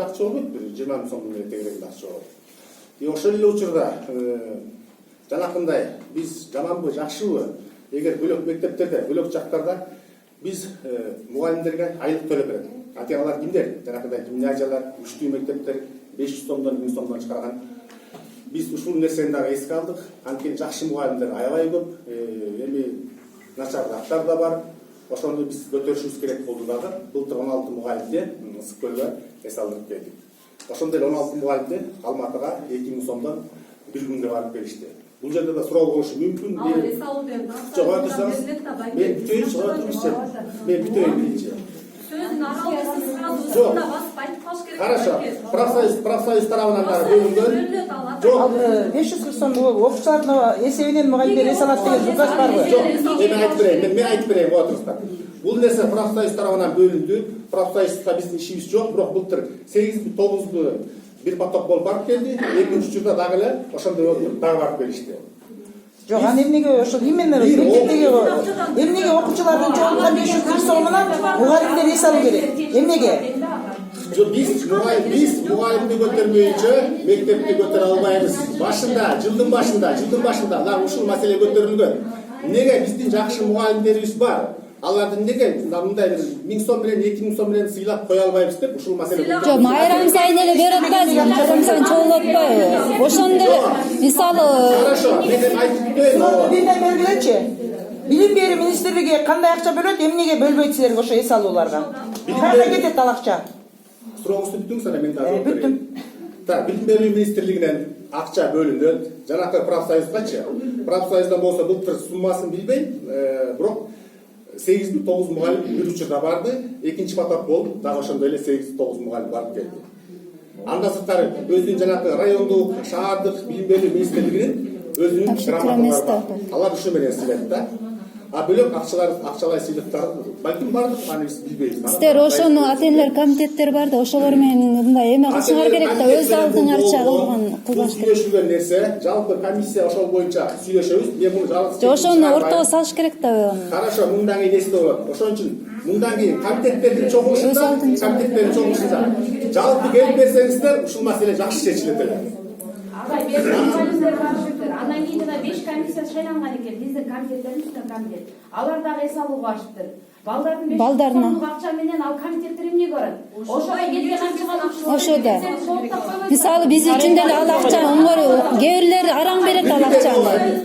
акча болбойт, бир 20 миң сом менен тегерегинде акча болот. Ошол эле учурда жанакындай биз жаманбы, жакшыбы, эгер бөлөк мектептерде, бөлөк жактарда биз мугалимдерге айлык төлөп берет. Ата-аналар кимдер? Жанакындай гимназиялар, үчтүү мектептер 500 сомдон 1000 сомдон чыгарган. Биз ушул нерсени дагы эске алдык. Анткени жакшы мугалимдер аябай көп, эми начарлыктар да бар. Ошону биз көтөрүшүбүз керек болду дагы. Былтыр 16 мугалимди Ысык көлгө эс алдырып келдик. Ошондой 16 мугалимди Алматыга 2000 сомдон бир күнгө барып келишти. Бул жерде да суроо болушу мүмкүн. Жок, айтсаңыз, мен бүтөйүн чыгып турмuşчу. Мен бүтөйүн биринчи. Сөзүн араласыз сразу да басып айтып калыш керек. Хорошо. Профсоюз тарабынан да бөлүнгөн. Жок, 500 сом окуучулардын эсебинен мугалимдер эс алат деген указ барбы? Жок, мен айтып берейин, отурсуздар. Бул нерсе профсоюз тарабынан бөлүндү. Профсоюзга биздин ишибиз жок, бирок былтыр 8 9 бир поток болуп барып келди. Экинчи учурда дагы эле ошондой болуп дагы барып келишти. Жок, аны эмнеге ошол именно мектептеги эмнеге окуучулардын жоолукка 500 сом менен мугалимдер эс алуу керек? Эмнеге? Биз мугалимди көтөрмөйүнчө мектепти көтөрө албайбыз. Жылдын башында ла ушул маселе көтөрүлгөн. Эмнеге биздин жакшы мугалимдерибиз бар? Аларды эмнеге мындай бир 1000 сом менен 2000 сом менен сыйлап кое албайбыз деп ушул маселе. Жок, майрам сайын эле берип атпайбызбы, майрам сайын чогултпайбы. Ошондо эле мисалы Хорошо, мен айтып берейин. Бирден белгилечи. Билим берүү министрлиги кандай акча бөлөт, эмнеге бөлбөйт силерге ошо эс алууларга? Кайда кетет ал акча? Сурооңузду бүттүңүз анан мен дагы Бүттүм. Так, билим берүү министрлигинен акча бөлүнөт. Жанакы профсоюзгачы. Профсоюздан болсо былтыр суммасын билбейм, бирок 8-9 мугалим бир учурда барды. Экинчи поток болуп, дагы ошондой эле 8-9 мугалим барып келди. Анда сырткары өзүнүн жанакы райондук, шаардык билим берүү министрлигинин өзүнүн грамоталары бар. Алар ушу менен сыйлайт да. А бөлөк акчалай сыйлыктар балким бардыр, аны биз билбейбиз. сиздер ошону ата-энелер комитеттери бар да, ошолор менен мындай эме кылышыңар керек да, өз алдыңарча кылбаш керек. Сүйлөшүлгөн нерсе, жалпы комиссия ошол боюнча сүйлөшөбүз. Мен муну жалгыз Ошону ортого салыш керек да. Хорошо, мындан кийин эсте болот. Ошон үчүн мындан кийин комитеттердин чогулушунда жалпы келип берсеңиздер, ушул маселе жакшы чечилет эле. Агай, мугалимдер барышыптыр. Андан кийин жана 5 комиссия шайланган экен. Биздин комитеттердин үстүнөн комитет. Алар дагы эс алууга барышыптыр. Балдардын 500 сомдук акча менен ал комитеттер эмне көрөт? Ошого келген чыган акчалар. Ошода. Мисалы биз үчүн деле ал акча оңгор, кээ бирлери араң берет ал акчаны.